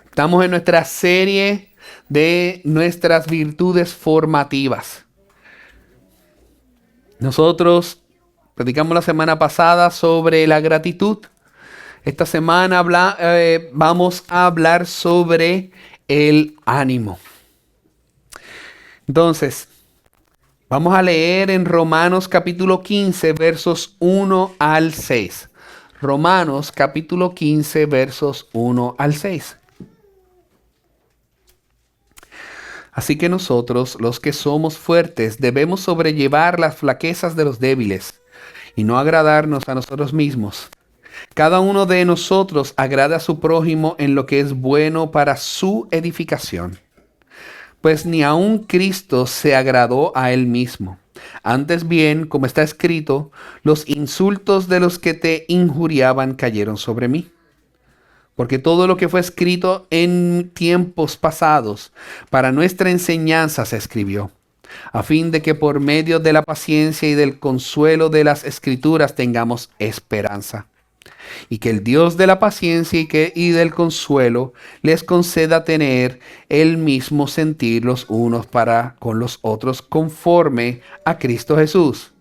Estamos en nuestra serie de nuestras virtudes formativas. Nosotros predicamos la semana pasada sobre la gratitud. Esta semana vamos a hablar sobre el ánimo. Entonces, vamos a leer en Romanos capítulo 15, versos 1 al 6. Romanos capítulo 15, versos 1 al 6. Así que nosotros, los que somos fuertes, debemos sobrellevar las flaquezas de los débiles y no agradarnos a nosotros mismos. Cada uno de nosotros agrada a su prójimo en lo que es bueno para su edificación. Pues ni aun Cristo se agradó a él mismo. Antes bien, como está escrito, los insultos de los que te injuriaban cayeron sobre mí. Porque todo lo que fue escrito en tiempos pasados para nuestra enseñanza se escribió, a fin de que por medio de la paciencia y del consuelo de las Escrituras tengamos esperanza. Y que el Dios de la paciencia y del consuelo les conceda tener el mismo sentir los unos para con los otros conforme a Cristo Jesús,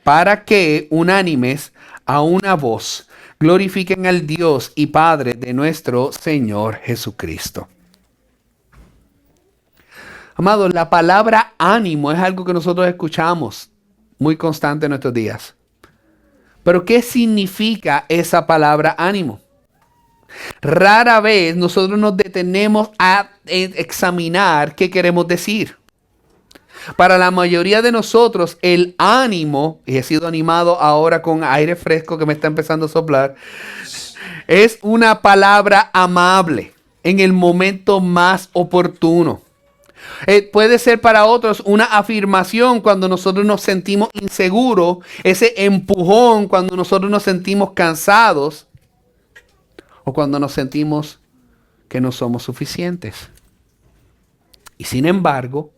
para que unánimes a una voz glorifiquen al Dios y Padre de nuestro Señor Jesucristo. Amados, la palabra ánimo es algo que nosotros escuchamos muy constante en nuestros días. Pero ¿qué significa esa palabra ánimo? Rara vez nosotros nos detenemos a examinar qué queremos decir. Para la mayoría de nosotros, el ánimo, y he sido animado ahora con aire fresco que me está empezando a soplar, es una palabra amable en el momento más oportuno. Puede ser para otros una afirmación cuando nosotros nos sentimos inseguros, ese empujón cuando nosotros nos sentimos cansados o cuando nos sentimos que no somos suficientes. Y sin embargo,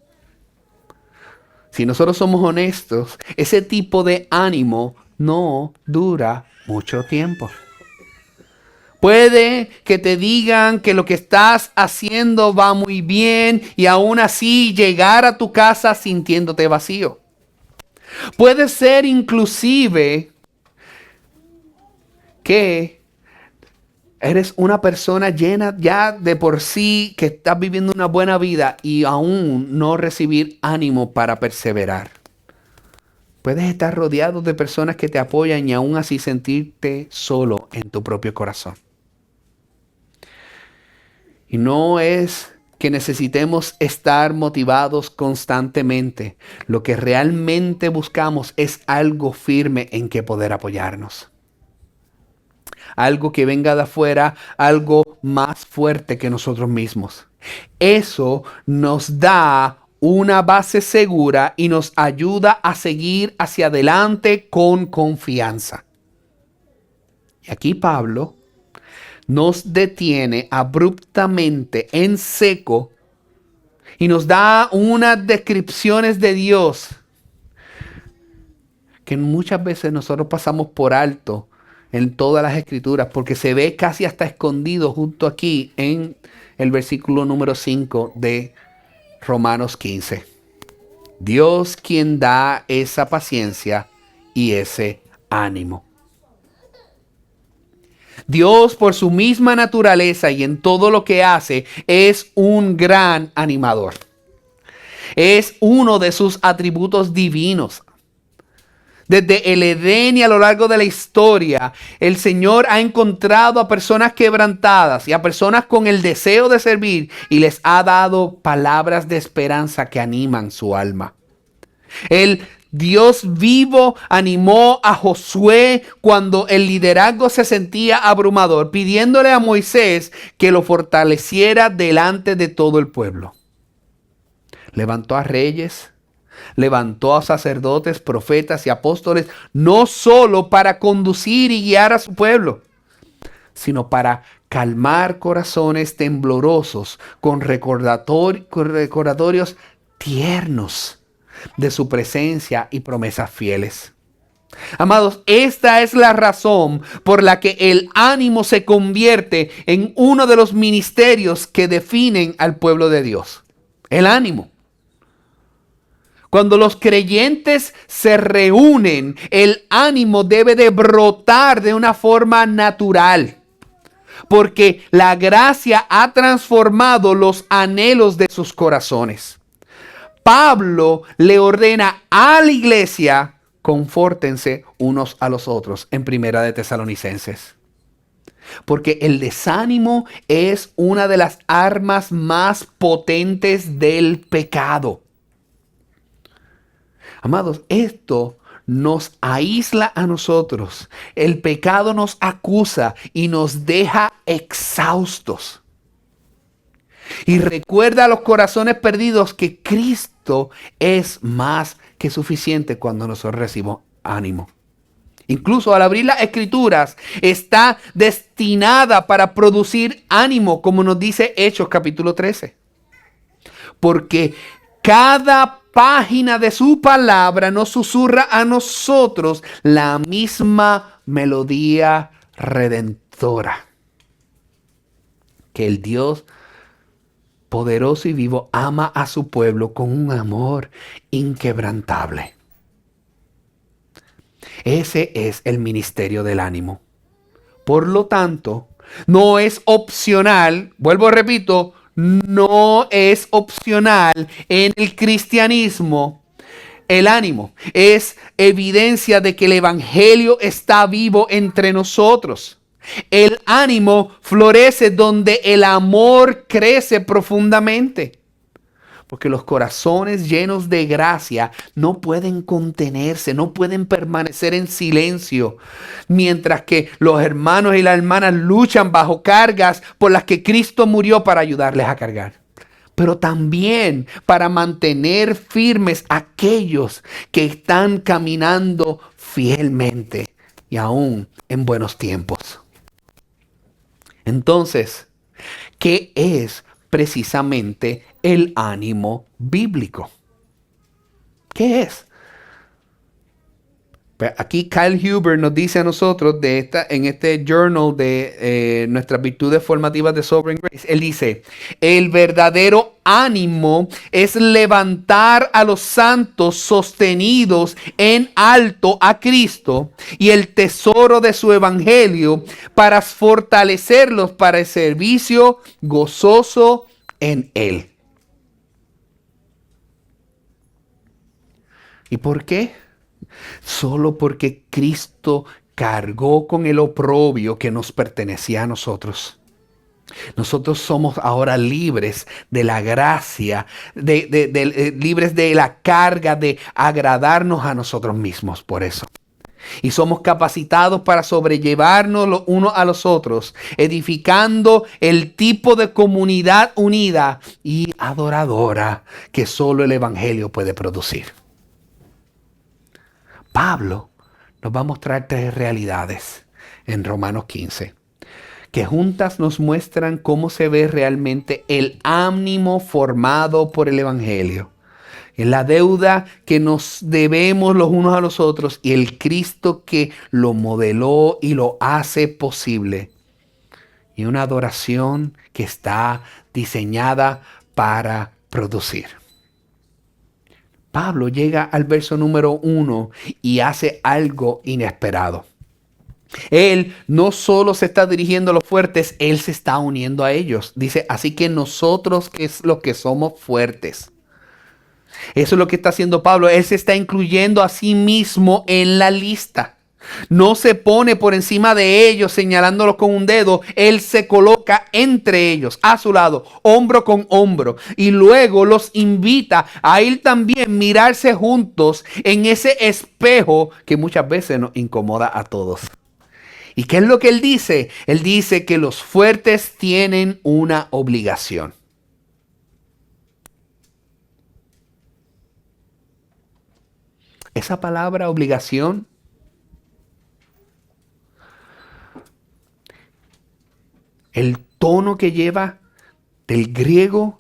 si nosotros somos honestos, ese tipo de ánimo no dura mucho tiempo. Puede que te digan que lo que estás haciendo va muy bien y aún así llegar a tu casa sintiéndote vacío. Puede ser inclusive que eres una persona llena ya de por sí, que estás viviendo una buena vida y aún no recibir ánimo para perseverar. Puedes estar rodeado de personas que te apoyan y aún así sentirte solo en tu propio corazón. Y no es que necesitemos estar motivados constantemente. Lo que realmente buscamos es algo firme en que poder apoyarnos. Algo que venga de afuera, algo más fuerte que nosotros mismos. Eso nos da una base segura y nos ayuda a seguir hacia adelante con confianza. Y aquí Pablo nos detiene abruptamente en seco y nos da unas descripciones de Dios que muchas veces nosotros pasamos por alto en todas las escrituras, porque se ve casi hasta escondido junto aquí en el versículo número 5 de Romanos 15. Dios quien da esa paciencia y ese ánimo. Dios, por su misma naturaleza y en todo lo que hace, es un gran animador. Es uno de sus atributos divinos. Desde el Edén y a lo largo de la historia, el Señor ha encontrado a personas quebrantadas y a personas con el deseo de servir y les ha dado palabras de esperanza que animan su alma. El Dios vivo animó a Josué cuando el liderazgo se sentía abrumador, pidiéndole a Moisés que lo fortaleciera delante de todo el pueblo. Levantó a reyes, levantó a sacerdotes, profetas y apóstoles, no solo para conducir y guiar a su pueblo, sino para calmar corazones temblorosos con recordatorios tiernos de su presencia y promesas fieles. Amados, esta es la razón por la que el ánimo se convierte en uno de los ministerios que definen al pueblo de Dios. El ánimo. Cuando los creyentes se reúnen, el ánimo debe de brotar de una forma natural, porque la gracia ha transformado los anhelos de sus corazones. Pablo le ordena a la iglesia: confórtense unos a los otros, en Primera de Tesalonicenses. Porque el desánimo es una de las armas más potentes del pecado. Amados, esto nos aísla a nosotros. El pecado nos acusa y nos deja exhaustos. Y recuerda a los corazones perdidos que Cristo es más que suficiente cuando nosotros recibimos ánimo. Incluso al abrir las Escrituras está destinada para producir ánimo, como nos dice Hechos capítulo 13. Porque cada página de su palabra nos susurra a nosotros la misma melodía redentora. Que el Dios poderoso y vivo ama a su pueblo con un amor inquebrantable. Ese es el ministerio del ánimo. Por lo tanto, no es opcional, vuelvo repito, no es opcional en el cristianismo. El ánimo es evidencia de que el evangelio está vivo entre nosotros. El ánimo florece donde el amor crece profundamente. Porque los corazones llenos de gracia no pueden contenerse, no pueden permanecer en silencio. Mientras que los hermanos y las hermanas luchan bajo cargas por las que Cristo murió para ayudarles a cargar. Pero también para mantener firmes a aquellos que están caminando fielmente y aún en buenos tiempos. Entonces, ¿qué es precisamente el ánimo bíblico? ¿Qué es? Aquí Kyle Huber nos dice a nosotros en este journal de nuestras virtudes formativas de Sovereign Grace. Él dice: el verdadero ánimo es levantar a los santos sostenidos en alto a Cristo y el tesoro de su evangelio para fortalecerlos para el servicio gozoso en él. ¿Y por qué? Solo porque Cristo cargó con el oprobio que nos pertenecía a nosotros. Nosotros somos ahora libres de la gracia, libres de la carga de agradarnos a nosotros mismos por eso. Y somos capacitados para sobrellevarnos los unos a los otros, edificando el tipo de comunidad unida y adoradora que solo el evangelio puede producir. Pablo nos va a mostrar tres realidades en Romanos 15, que juntas nos muestran cómo se ve realmente el ánimo formado por el evangelio, en la deuda que nos debemos los unos a los otros y el Cristo que lo modeló y lo hace posible, y una adoración que está diseñada para producir. Pablo llega al verso número 1 y hace algo inesperado. Él no solo se está dirigiendo a los fuertes, él se está uniendo a ellos. Dice: así que nosotros, que es los que somos fuertes. Eso es lo que está haciendo Pablo. Él se está incluyendo a sí mismo en la lista. No se pone por encima de ellos señalándolos con un dedo. Él se coloca entre ellos, a su lado, hombro con hombro. Y luego los invita a él también mirarse juntos en ese espejo que muchas veces nos incomoda a todos. ¿Y qué es lo que él dice? Él dice que los fuertes tienen una obligación. Esa palabra obligación el tono que lleva del griego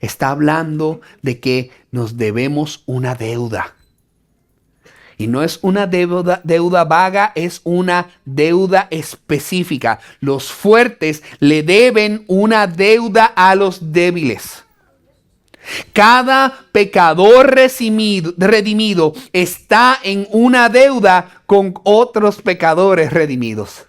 está hablando de que nos debemos una deuda. Y no es una deuda vaga, es una deuda específica. Los fuertes le deben una deuda a los débiles. Cada pecador redimido está en una deuda con otros pecadores redimidos.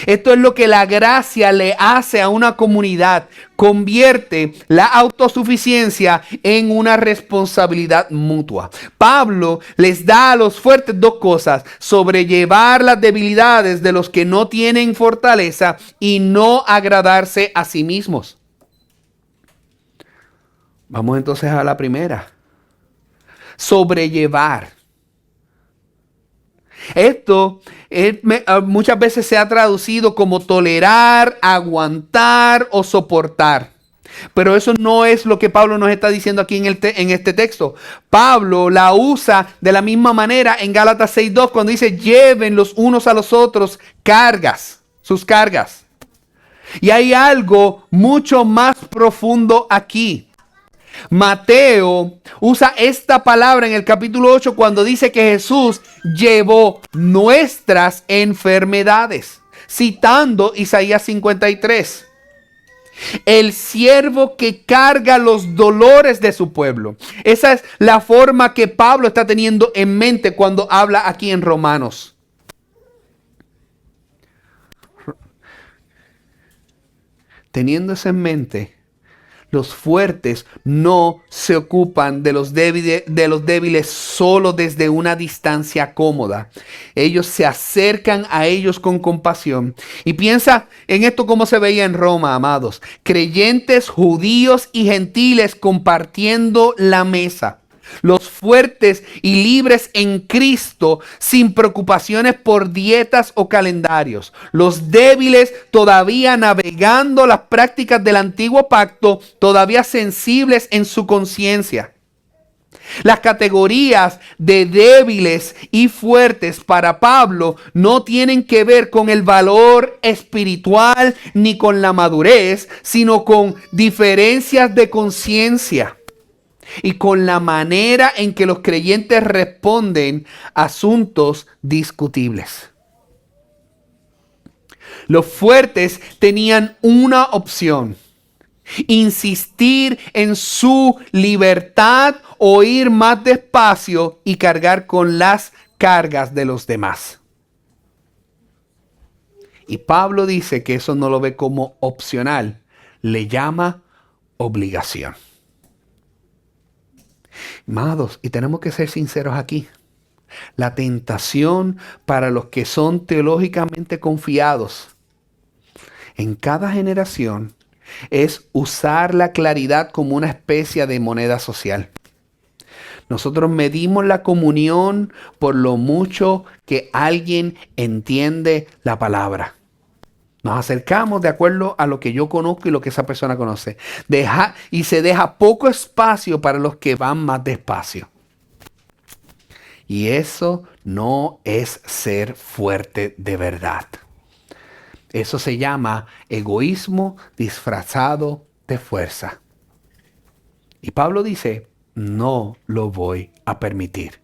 Esto es lo que la gracia le hace a una comunidad. Convierte la autosuficiencia en una responsabilidad mutua. Pablo les da a los fuertes dos cosas: sobrellevar las debilidades de los que no tienen fortaleza y no agradarse a sí mismos. Vamos entonces a la primera. Sobrellevar. Esto muchas veces se ha traducido como tolerar, aguantar o soportar. Pero eso no es lo que Pablo nos está diciendo aquí en este texto. Pablo la usa de la misma manera en Gálatas 6:2 cuando dice: lleven los unos a los otros sus cargas. Y hay algo mucho más profundo aquí. Mateo usa esta palabra en el capítulo 8 cuando dice que Jesús llevó nuestras enfermedades, citando Isaías 53. El siervo que carga los dolores de su pueblo. Esa es la forma que Pablo está teniendo en mente cuando habla aquí en Romanos. Teniendo eso en mente, los fuertes no se ocupan de los débiles solo desde una distancia cómoda. Ellos se acercan a ellos con compasión. Y piensa en esto como se veía en Roma, amados. Creyentes, judíos y gentiles compartiendo la mesa. Los fuertes y libres en Cristo, sin preocupaciones por dietas o calendarios. Los débiles todavía navegando las prácticas del antiguo pacto, todavía sensibles en su conciencia. Las categorías de débiles y fuertes para Pablo no tienen que ver con el valor espiritual ni con la madurez, sino con diferencias de conciencia y con la manera en que los creyentes responden a asuntos discutibles. Los fuertes tenían una opción: insistir en su libertad o ir más despacio y cargar con las cargas de los demás. Y Pablo dice que eso no lo ve como opcional, le llama obligación. Amados, y tenemos que ser sinceros aquí. La tentación para los que son teológicamente confiados en cada generación es usar la claridad como una especie de moneda social. Nosotros medimos la comunión por lo mucho que alguien entiende la palabra. Nos acercamos de acuerdo a lo que yo conozco y lo que esa persona conoce. Y se deja poco espacio para los que van más despacio. Y eso no es ser fuerte de verdad. Eso se llama egoísmo disfrazado de fuerza. Y Pablo dice: no lo voy a permitir.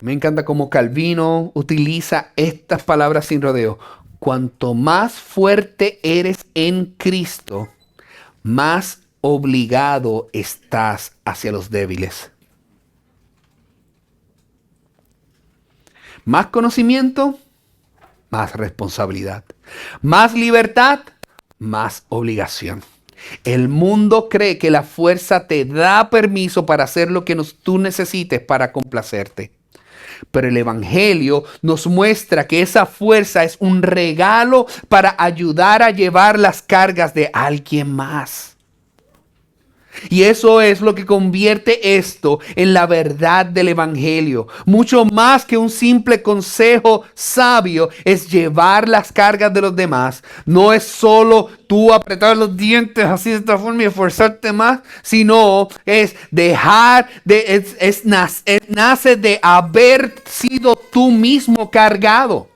Me encanta cómo Calvino utiliza estas palabras sin rodeo. Cuanto más fuerte eres en Cristo, más obligado estás hacia los débiles. Más conocimiento, más responsabilidad. Más libertad, más obligación. El mundo cree que la fuerza te da permiso para hacer lo que tú necesites para complacerte. Pero el Evangelio nos muestra que esa fuerza es un regalo para ayudar a llevar las cargas de alguien más. Y eso es lo que convierte esto en la verdad del Evangelio. Mucho más que un simple consejo sabio es llevar las cargas de los demás. No es solo tú apretar los dientes así de esta forma y esforzarte más, sino es nace de haber sido tú mismo cargado.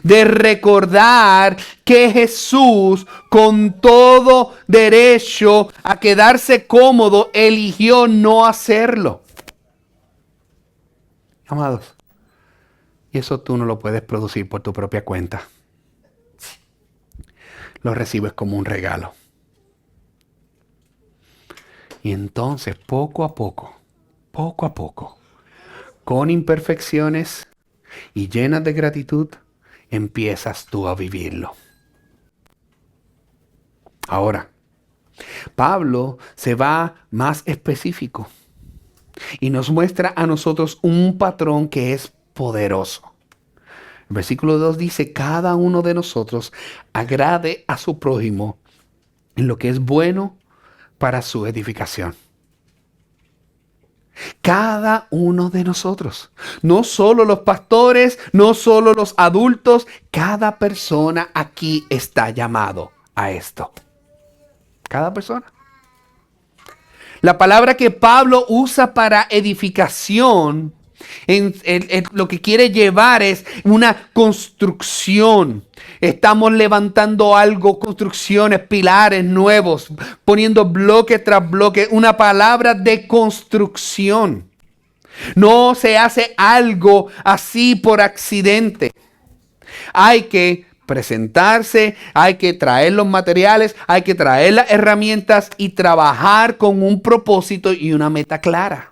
de recordar que Jesús, con todo derecho a quedarse cómodo, eligió no hacerlo. Amados, y eso tú no lo puedes producir por tu propia cuenta. Lo recibes como un regalo. Y entonces, poco a poco, con imperfecciones y llenas de gratitud, empiezas tú a vivirlo. Ahora, Pablo se va más específico y nos muestra a nosotros un patrón que es poderoso. El versículo 2 dice, cada uno de nosotros agrade a su prójimo en lo que es bueno para su edificación. Cada uno de nosotros, no solo los pastores, no solo los adultos, cada persona aquí está llamado a esto. Cada persona. La palabra que Pablo usa para edificación, lo que quiere llevar es una construcción. Estamos levantando algo, construcciones, pilares nuevos, poniendo bloque tras bloque, una palabra de construcción. No se hace algo así por accidente. Hay que presentarse, hay que traer los materiales, hay que traer las herramientas y trabajar con un propósito y una meta clara.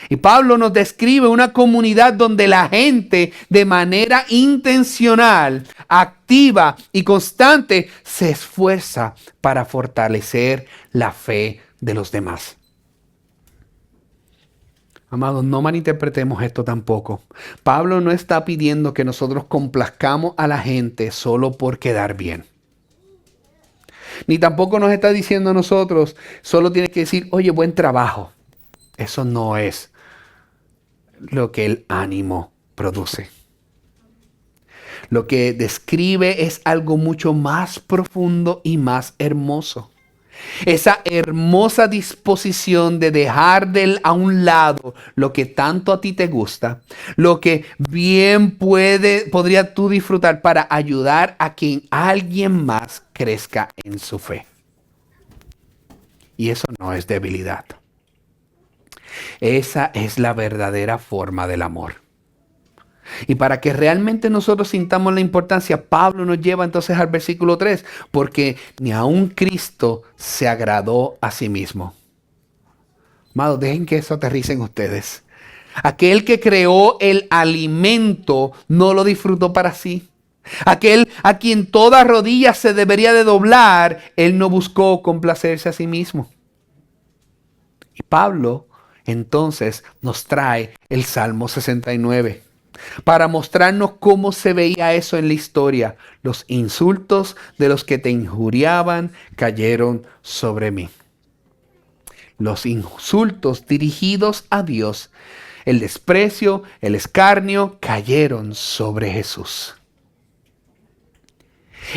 Y Pablo nos describe una comunidad donde la gente de manera intencional, activa y constante se esfuerza para fortalecer la fe de los demás. Amados, no malinterpretemos esto tampoco. Pablo no está pidiendo que nosotros complazcamos a la gente solo por quedar bien. Ni tampoco nos está diciendo a nosotros, solo tienes que decir, oye, buen trabajo. Eso no es lo que el ánimo produce. Lo que describe es algo mucho más profundo y más hermoso. Esa hermosa disposición de dejar a un lado lo que tanto a ti te gusta, lo que bien podría tú disfrutar para ayudar a quien alguien más crezca en su fe. Y eso no es debilidad. Esa es la verdadera forma del amor. Y para que realmente nosotros sintamos la importancia, Pablo nos lleva entonces al versículo 3, porque ni aun Cristo se agradó a sí mismo. Amados, dejen que eso aterrice en ustedes. Aquel que creó el alimento no lo disfrutó para sí. Aquel a quien toda rodilla se debería de doblar, él no buscó complacerse a sí mismo. Y Pablo entonces nos trae el Salmo 69. Para mostrarnos cómo se veía eso en la historia. Los insultos de los que te injuriaban cayeron sobre mí. Los insultos dirigidos a Dios, el desprecio, el escarnio, cayeron sobre Jesús.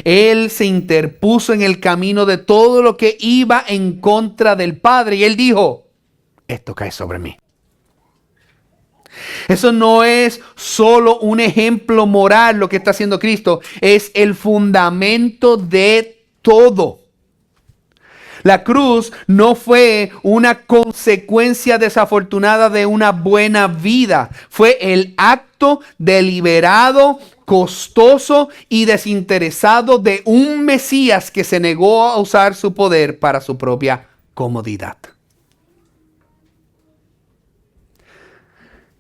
Él se interpuso en el camino de todo lo que iba en contra del Padre. Y él dijo, esto cae sobre mí. Eso no es solo un ejemplo moral lo que está haciendo Cristo, es el fundamento de todo. La cruz no fue una consecuencia desafortunada de una buena vida, fue el acto deliberado, costoso y desinteresado de un Mesías que se negó a usar su poder para su propia comodidad.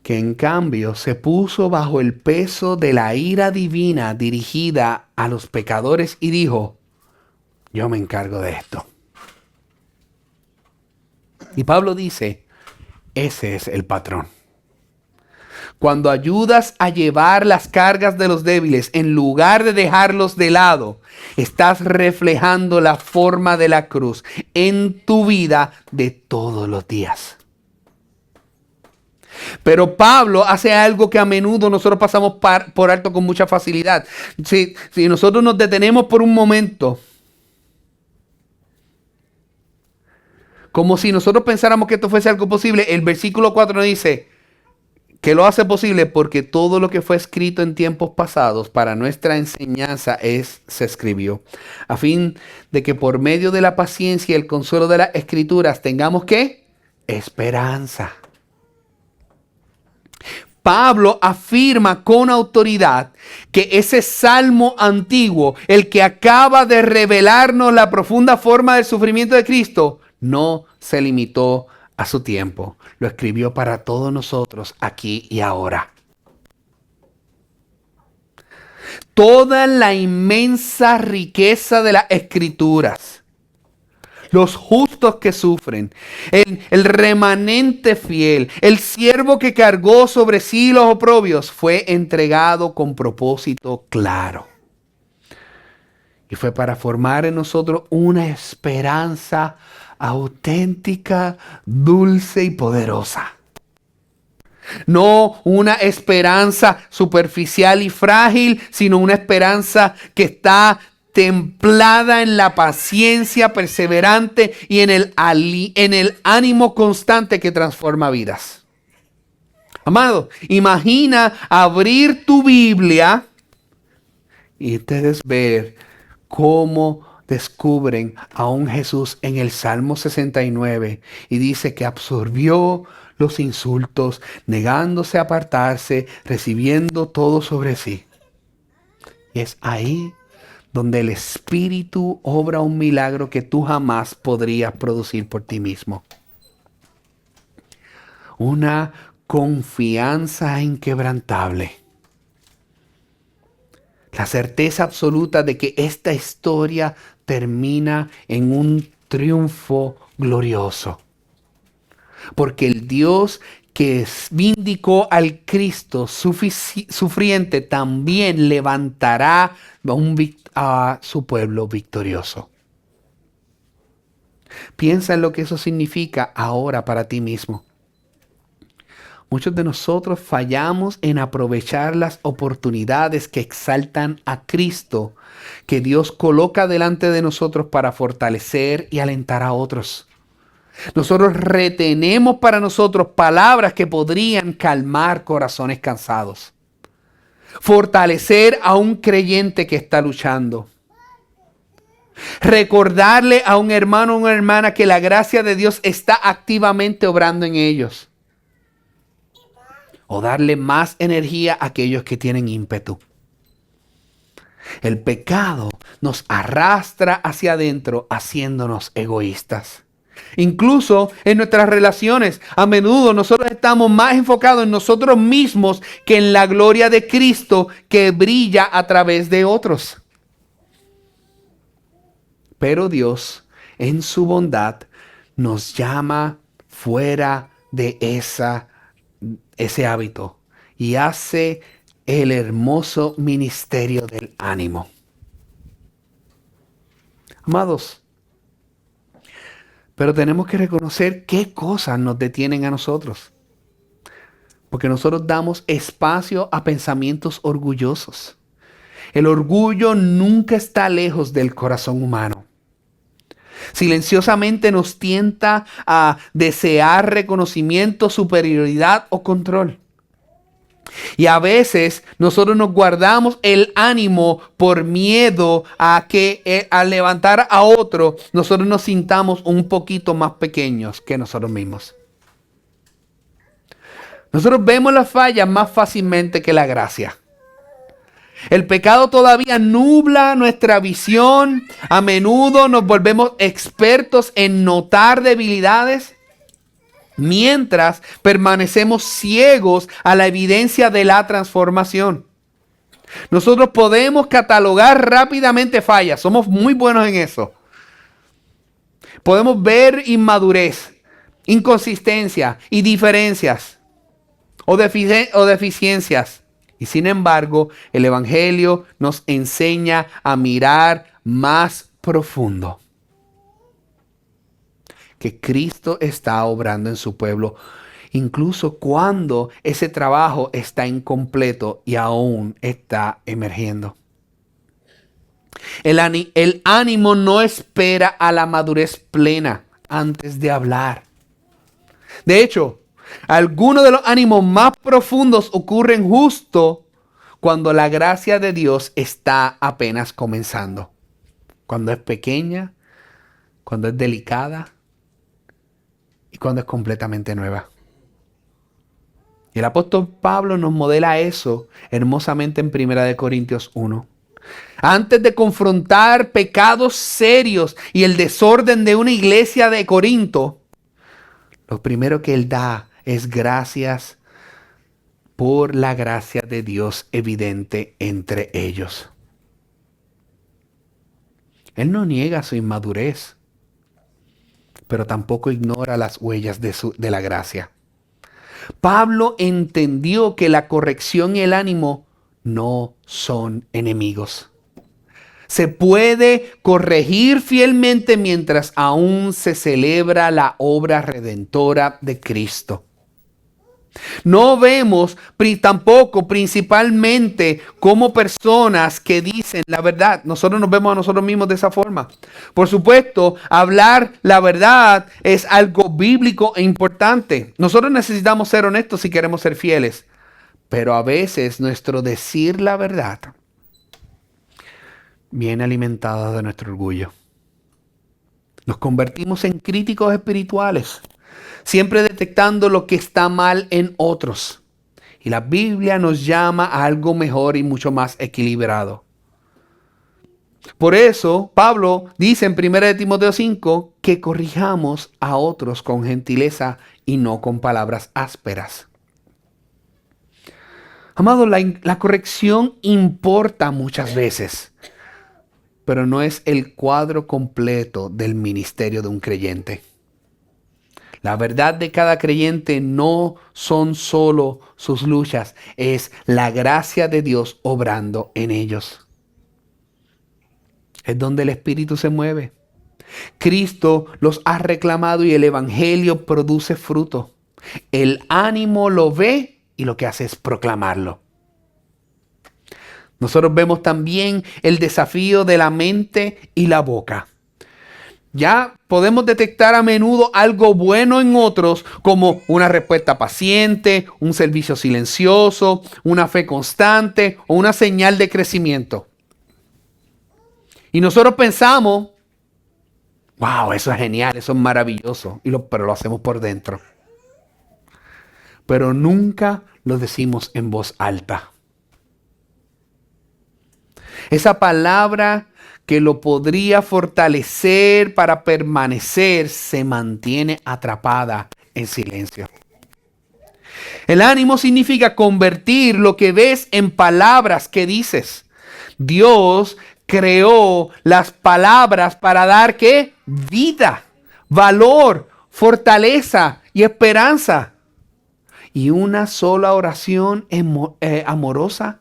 Que en cambio se puso bajo el peso de la ira divina dirigida a los pecadores y dijo, yo me encargo de esto. Y Pablo dice, ese es el patrón. Cuando ayudas a llevar las cargas de los débiles en lugar de dejarlos de lado, estás reflejando la forma de la cruz en tu vida de todos los días. Pero Pablo hace algo que a menudo nosotros pasamos por alto con mucha facilidad. Si nosotros nos detenemos por un momento, como si nosotros pensáramos que esto fuese algo posible, el versículo 4 nos dice, ¿Qué lo hace posible? Porque todo lo que fue escrito en tiempos pasados para nuestra enseñanza se escribió, a fin de que por medio de la paciencia y el consuelo de las Escrituras tengamos ¿qué? Esperanza. Pablo afirma con autoridad que ese salmo antiguo, el que acaba de revelarnos la profunda forma del sufrimiento de Cristo, no se limitó a su tiempo. Lo escribió para todos nosotros aquí y ahora. Toda la inmensa riqueza de las Escrituras, los justos que sufren, el remanente fiel, el siervo que cargó sobre sí los oprobios, fue entregado con propósito claro. Y fue para formar en nosotros una esperanza auténtica, dulce y poderosa. No una esperanza superficial y frágil, sino una esperanza que está templada en la paciencia perseverante y en el ánimo constante que transforma vidas. Amado, imagina abrir tu Biblia y ustedes ver cómo descubren a un Jesús en el Salmo 69 y dice que absorbió los insultos, negándose a apartarse, recibiendo todo sobre sí. Y es ahí donde el Espíritu obra un milagro que tú jamás podrías producir por ti mismo. Una confianza inquebrantable. La certeza absoluta de que esta historia termina en un triunfo glorioso. Porque el Dios que vindicó al Cristo sufriente también levantará a su pueblo victorioso. Piensa en lo que eso significa ahora para ti mismo. Muchos de nosotros fallamos en aprovechar las oportunidades que exaltan a Cristo, que Dios coloca delante de nosotros para fortalecer y alentar a otros. Nosotros retenemos para nosotros palabras que podrían calmar corazones cansados, fortalecer a un creyente que está luchando, recordarle a un hermano o una hermana que la gracia de Dios está activamente obrando en ellos. O darle más energía a aquellos que tienen ímpetu. El pecado nos arrastra hacia adentro haciéndonos egoístas. Incluso en nuestras relaciones, a menudo nosotros estamos más enfocados en nosotros mismos que en la gloria de Cristo que brilla a través de otros. Pero Dios, en su bondad, nos llama fuera de ese hábito y hace el hermoso ministerio del ánimo. Amados, pero tenemos que reconocer qué cosas nos detienen a nosotros. Porque nosotros damos espacio a pensamientos orgullosos. El orgullo nunca está lejos del corazón humano. Silenciosamente nos tienta a desear reconocimiento, superioridad o control. Y a veces nosotros nos guardamos el ánimo por miedo a que al levantar a otro, nosotros nos sintamos un poquito más pequeños que nosotros mismos. Nosotros vemos las fallas más fácilmente que la gracia. El pecado todavía nubla nuestra visión. A menudo nos volvemos expertos en notar debilidades, mientras permanecemos ciegos a la evidencia de la transformación. Nosotros podemos catalogar rápidamente fallas. Somos muy buenos en eso. Podemos ver inmadurez, inconsistencia y diferencias o deficiencias. Y sin embargo, el Evangelio nos enseña a mirar más profundo. Que Cristo está obrando en su pueblo, incluso cuando ese trabajo está incompleto y aún está emergiendo. El ánimo no espera a la madurez plena antes de hablar. De hecho, Algunos de los ánimos más profundos ocurren justo cuando la gracia de Dios está apenas comenzando. Cuando es pequeña, cuando es delicada y cuando es completamente nueva. Y el apóstol Pablo nos modela eso hermosamente en 1 Corintios 1. Antes de confrontar pecados serios y el desorden de una iglesia de Corinto, lo primero que él da es gracias por la gracia de Dios evidente entre ellos. Él no niega su inmadurez, pero tampoco ignora las huellas de la gracia. Pablo entendió que la corrección y el ánimo no son enemigos. Se puede corregir fielmente mientras aún se celebra la obra redentora de Cristo. No vemos tampoco principalmente como personas que dicen la verdad. Nosotros nos vemos a nosotros mismos de esa forma. Por supuesto, hablar la verdad es algo bíblico e importante. Nosotros necesitamos ser honestos si queremos ser fieles. Pero a veces nuestro decir la verdad viene alimentado de nuestro orgullo. Nos convertimos en críticos espirituales, siempre detectando lo que está mal en otros. Y la Biblia nos llama a algo mejor y mucho más equilibrado. Por eso, Pablo dice en 1 Timoteo 5 que corrijamos a otros con gentileza y no con palabras ásperas. Amado, la corrección importa muchas veces, pero no es el cuadro completo del ministerio de un creyente. La verdad de cada creyente no son solo sus luchas, es la gracia de Dios obrando en ellos. Es donde el Espíritu se mueve. Cristo los ha reclamado y el Evangelio produce fruto. El ánimo lo ve y lo que hace es proclamarlo. Nosotros vemos también el desafío de la mente y la boca. Ya podemos detectar a menudo algo bueno en otros, como una respuesta paciente, un servicio silencioso, una fe constante o una señal de crecimiento. Y nosotros pensamos, wow, eso es genial, eso es maravilloso, pero lo hacemos por dentro. Pero nunca lo decimos en voz alta. Esa palabra que lo podría fortalecer para permanecer se mantiene atrapada en silencio. El ánimo significa convertir lo que ves en palabras que dices. Dios creó las palabras para dar ¿qué? Vida, valor, fortaleza y esperanza. Y una sola oración amorosa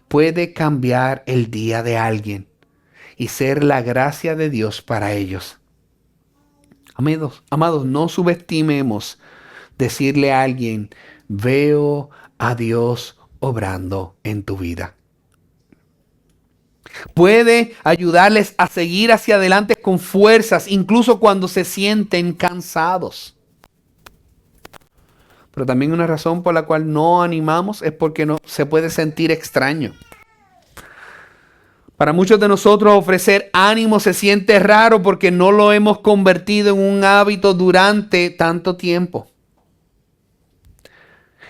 puede cambiar el día de alguien y ser la gracia de Dios para ellos. Amados, no subestimemos decirle a alguien, veo a Dios obrando en tu vida. Puede ayudarles a seguir hacia adelante con fuerzas, incluso cuando se sienten cansados. Pero también una razón por la cual no animamos es porque no se puede sentir extraño. Para muchos de nosotros ofrecer ánimo se siente raro porque no lo hemos convertido en un hábito durante tanto tiempo.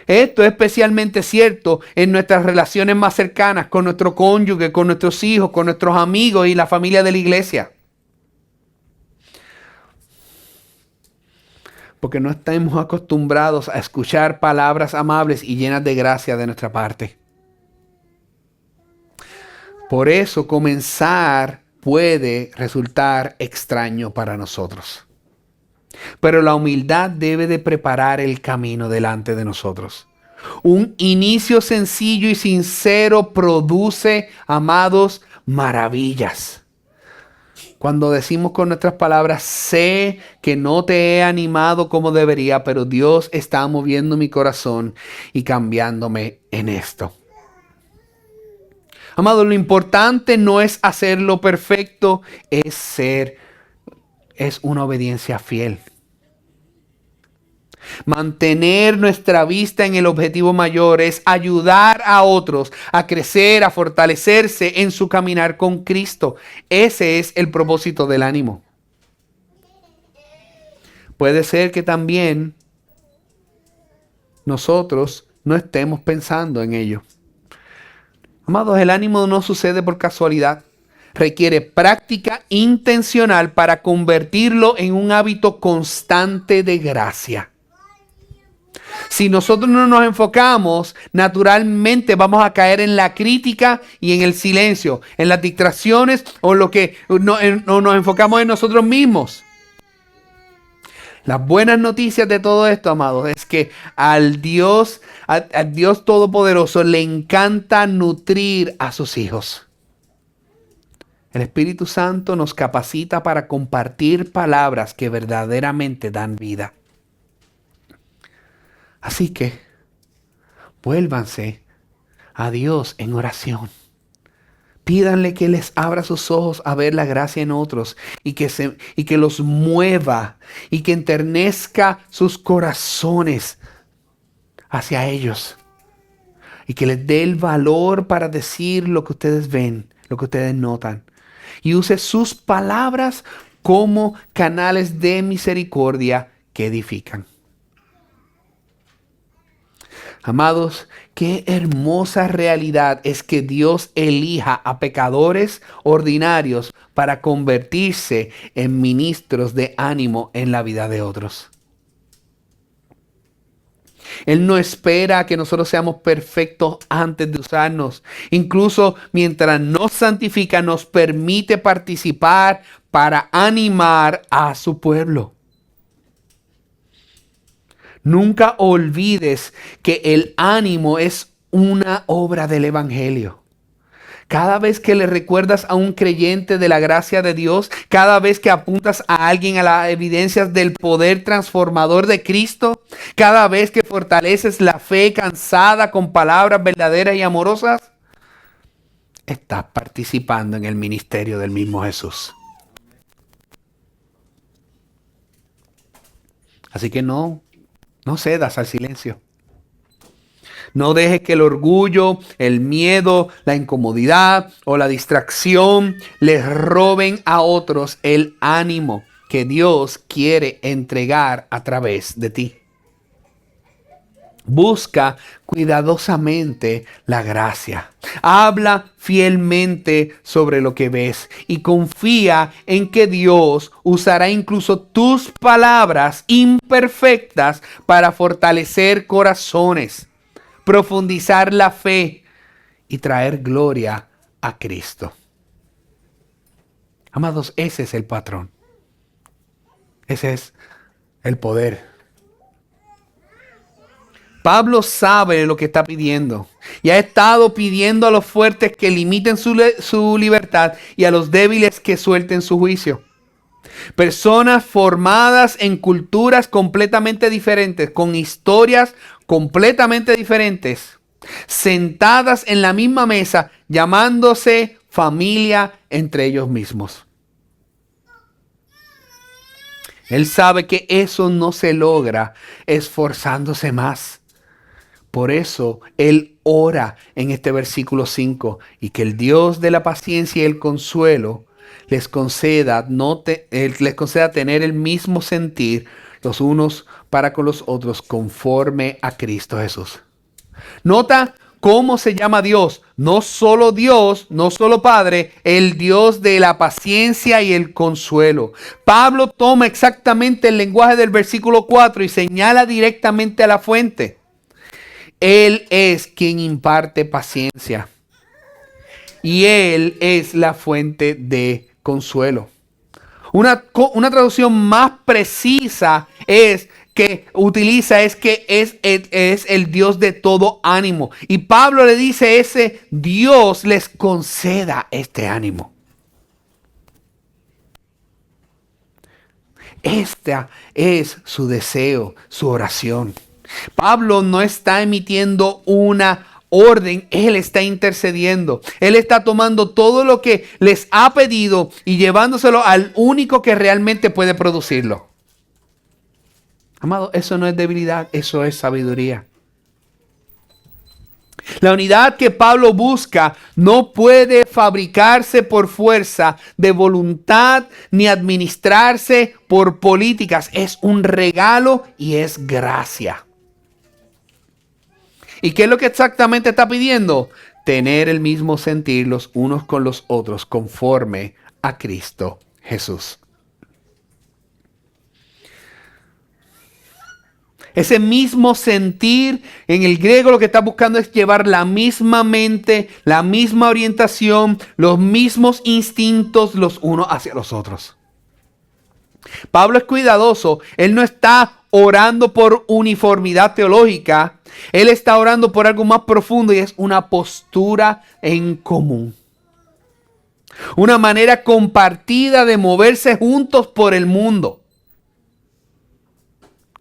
Esto es especialmente cierto en nuestras relaciones más cercanas, con nuestro cónyuge, con nuestros hijos, con nuestros amigos y la familia de la iglesia. Porque no estamos acostumbrados a escuchar palabras amables y llenas de gracia de nuestra parte. Por eso comenzar puede resultar extraño para nosotros. Pero la humildad debe de preparar el camino delante de nosotros. Un inicio sencillo y sincero produce, amados, maravillas. Cuando decimos con nuestras palabras, sé que no te he animado como debería, pero Dios está moviendo mi corazón y cambiándome en esto. Amado, lo importante no es hacerlo perfecto, es una obediencia fiel. Mantener nuestra vista en el objetivo mayor es ayudar a otros a crecer, a fortalecerse en su caminar con Cristo. Ese es el propósito del ánimo. Puede ser que también nosotros no estemos pensando en ello. Amados, el ánimo no sucede por casualidad. Requiere práctica intencional para convertirlo en un hábito constante de gracia. Si nosotros no nos enfocamos, naturalmente vamos a caer en la crítica y en el silencio, en las distracciones o lo que no nos enfocamos en nosotros mismos. Las buenas noticias de todo esto, amados, es que al Dios Todopoderoso le encanta nutrir a sus hijos. El Espíritu Santo nos capacita para compartir palabras que verdaderamente dan vida. Así que, vuélvanse a Dios en oración. Pídanle que les abra sus ojos a ver la gracia en otros y que los mueva y que enternezca sus corazones hacia ellos. Y que les dé el valor para decir lo que ustedes ven, lo que ustedes notan. Y use sus palabras como canales de misericordia que edifican. Amados, qué hermosa realidad es que Dios elija a pecadores ordinarios para convertirse en ministros de ánimo en la vida de otros. Él no espera que nosotros seamos perfectos antes de usarnos. Incluso mientras nos santifica, nos permite participar para animar a su pueblo. Nunca olvides que el ánimo es una obra del Evangelio. Cada vez que le recuerdas a un creyente de la gracia de Dios, cada vez que apuntas a alguien a las evidencias del poder transformador de Cristo, cada vez que fortaleces la fe cansada con palabras verdaderas y amorosas, estás participando en el ministerio del mismo Jesús. Así que no cedas al silencio. No dejes que el orgullo, el miedo, la incomodidad o la distracción les roben a otros el ánimo que Dios quiere entregar a través de ti. Busca cuidadosamente la gracia. Habla fielmente sobre lo que ves y confía en que Dios usará incluso tus palabras imperfectas para fortalecer corazones, profundizar la fe y traer gloria a Cristo. Amados, ese es el patrón. Ese es el poder. Pablo sabe lo que está pidiendo y ha estado pidiendo a los fuertes que limiten su libertad y a los débiles que suelten su juicio. Personas formadas en culturas completamente diferentes, con historias completamente diferentes, sentadas en la misma mesa, llamándose familia entre ellos mismos. Él sabe que eso no se logra esforzándose más. Por eso Él ora en este versículo 5 y que el Dios de la paciencia y el consuelo les conceda tener el mismo sentir los unos para con los otros conforme a Cristo Jesús. Nota cómo se llama Dios. No solo Dios, no solo Padre, el Dios de la paciencia y el consuelo. Pablo toma exactamente el lenguaje del versículo 4 y señala directamente a la fuente. Él es quien imparte paciencia. Y Él es la fuente de consuelo. Una traducción más precisa es que es el Dios de todo ánimo. Y Pablo le dice, ese Dios les conceda este ánimo. Este es su deseo, su oración. Pablo no está emitiendo una orden, él está intercediendo. Él está tomando todo lo que les ha pedido y llevándoselo al único que realmente puede producirlo. Amado, eso no es debilidad, eso es sabiduría. La unidad que Pablo busca no puede fabricarse por fuerza de voluntad ni administrarse por políticas. Es un regalo y es gracia. ¿Y qué es lo que exactamente está pidiendo? Tener el mismo sentir los unos con los otros conforme a Cristo Jesús. Ese mismo sentir, en el griego lo que está buscando es llevar la misma mente, la misma orientación, los mismos instintos los unos hacia los otros. Pablo es cuidadoso, él no está orando por uniformidad teológica, él está orando por algo más profundo y es una postura en común. Una manera compartida de moverse juntos por el mundo.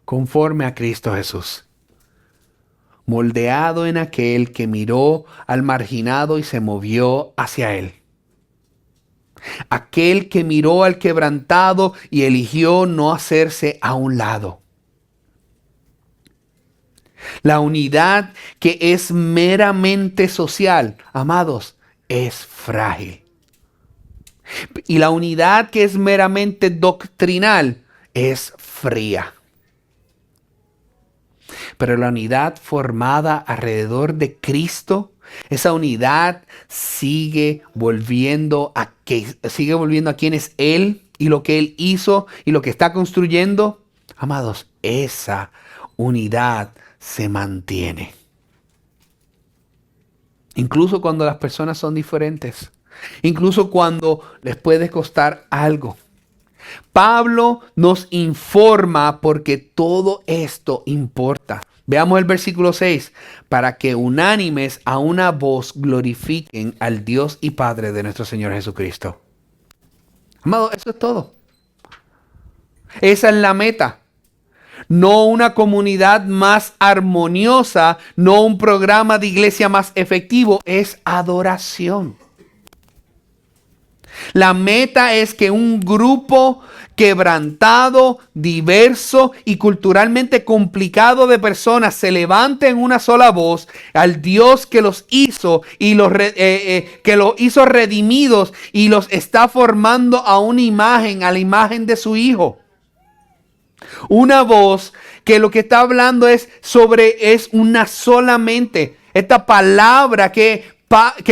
Conforme a Cristo Jesús, moldeado en aquel que miró al marginado y se movió hacia él. Aquel que miró al quebrantado y eligió no hacerse a un lado. La unidad que es meramente social, amados, es frágil. Y la unidad que es meramente doctrinal es fría. Pero la unidad formada alrededor de Cristo, esa unidad sigue volviendo a quién es Él y lo que Él hizo y lo que está construyendo. Amados, esa unidad se mantiene. Incluso cuando las personas son diferentes. Incluso cuando les puede costar algo. Pablo nos informa porque todo esto importa. Veamos el versículo 6. Para que unánimes a una voz glorifiquen al Dios y Padre de nuestro Señor Jesucristo. Amado, eso es todo. Esa es la meta. No una comunidad más armoniosa, no un programa de iglesia más efectivo, es adoración. La meta es que un grupo quebrantado, diverso y culturalmente complicado de personas se levante en una sola voz al Dios que los hizo y que los hizo redimidos y los está formando a una imagen, a la imagen de su Hijo. Una voz que lo que está hablando es una sola mente. Esta palabra que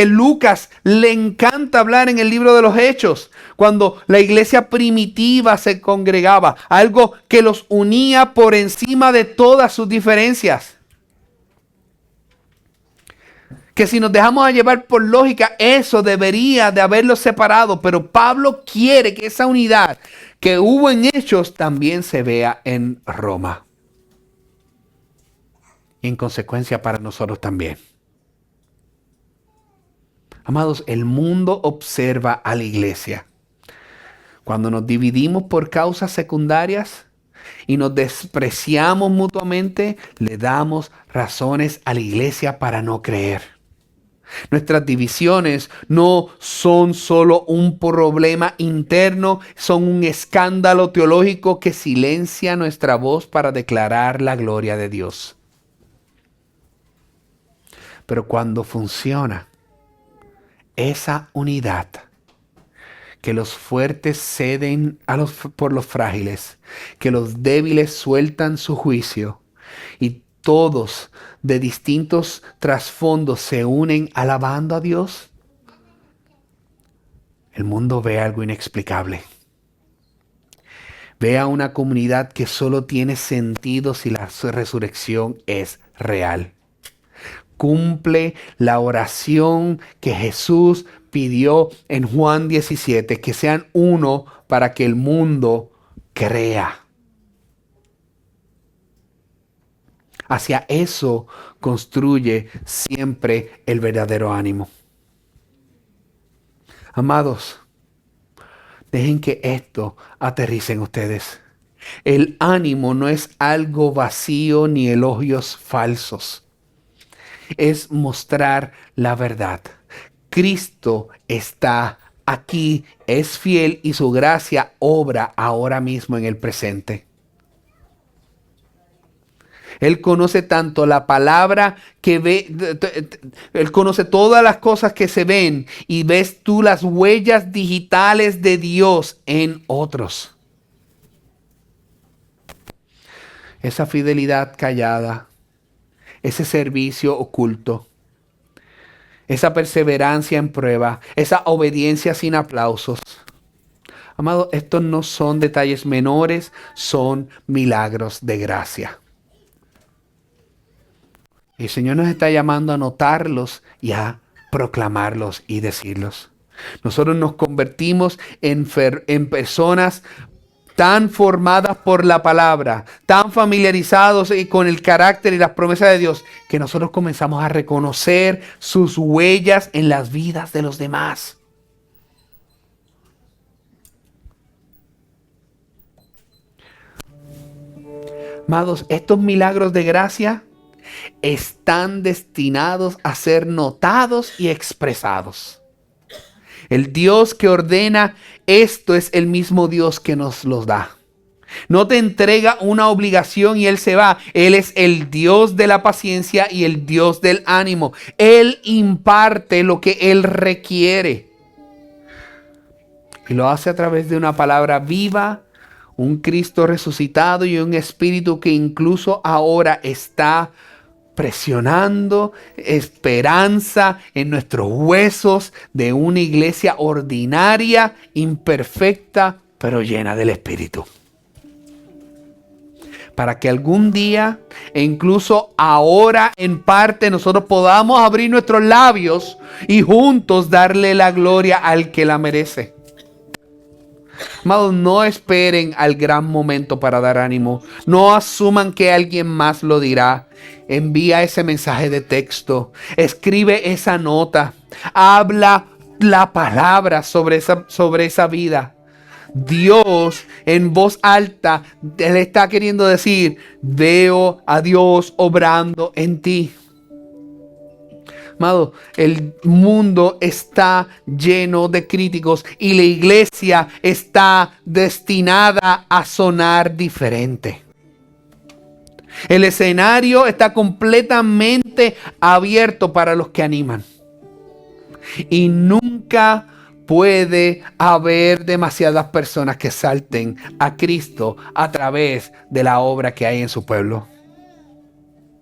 Lucas le encanta hablar en el libro de los Hechos, cuando la iglesia primitiva se congregaba, algo que los unía por encima de todas sus diferencias. Que si nos dejamos llevar por lógica, eso debería de haberlos separado, pero Pablo quiere que esa unidad que hubo en Hechos también se vea en Roma. Y en consecuencia para nosotros también. Amados, el mundo observa a la iglesia. Cuando nos dividimos por causas secundarias y nos despreciamos mutuamente, le damos razones a la iglesia para no creer. Nuestras divisiones no son solo un problema interno, son un escándalo teológico que silencia nuestra voz para declarar la gloria de Dios. Pero cuando funciona, esa unidad, que los fuertes ceden por los frágiles, que los débiles sueltan su juicio y todos de distintos trasfondos se unen alabando a Dios, el mundo ve algo inexplicable. Ve a una comunidad que solo tiene sentido si la resurrección es real. Cumple la oración que Jesús pidió en Juan 17, que sean uno para que el mundo crea. Hacia eso construye siempre el verdadero ánimo. Amados, dejen que esto aterrice en ustedes. El ánimo no es algo vacío ni elogios falsos. Es mostrar la verdad. Cristo está aquí, es fiel y su gracia obra ahora mismo en el presente. Él conoce tanto la palabra que ve, Él conoce todas las cosas que se ven y ves tú las huellas digitales de Dios en otros. Esa fidelidad callada, ese servicio oculto, esa perseverancia en prueba, esa obediencia sin aplausos. Amado, estos no son detalles menores, son milagros de gracia. El Señor nos está llamando a notarlos y a proclamarlos y decirlos. Nosotros nos convertimos en personas tan formadas por la palabra, tan familiarizados con el carácter y las promesas de Dios, que nosotros comenzamos a reconocer sus huellas en las vidas de los demás. Amados, estos milagros de gracia están destinados a ser notados y expresados. El Dios que ordena esto es el mismo Dios que nos los da. No te entrega una obligación y Él se va. Él es el Dios de la paciencia y el Dios del ánimo. Él imparte lo que Él requiere. Y lo hace a través de una palabra viva, un Cristo resucitado y un Espíritu que incluso ahora está presionando esperanza en nuestros huesos de una iglesia ordinaria, imperfecta, pero llena del Espíritu. Para que algún día, e incluso ahora en parte, nosotros podamos abrir nuestros labios y juntos darle la gloria al que la merece. Amados, no esperen al gran momento para dar ánimo. No asuman que alguien más lo dirá. Envía ese mensaje de texto. Escribe esa nota. Habla la palabra sobre esa vida. Dios en voz alta le está queriendo decir: veo a Dios obrando en ti. Amado, el mundo está lleno de críticos y la iglesia está destinada a sonar diferente. El escenario está completamente abierto para los que animan. Y nunca puede haber demasiadas personas que salten a Cristo a través de la obra que hay en su pueblo.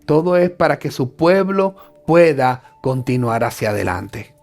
Todo es para que su pueblo pueda continuar hacia adelante.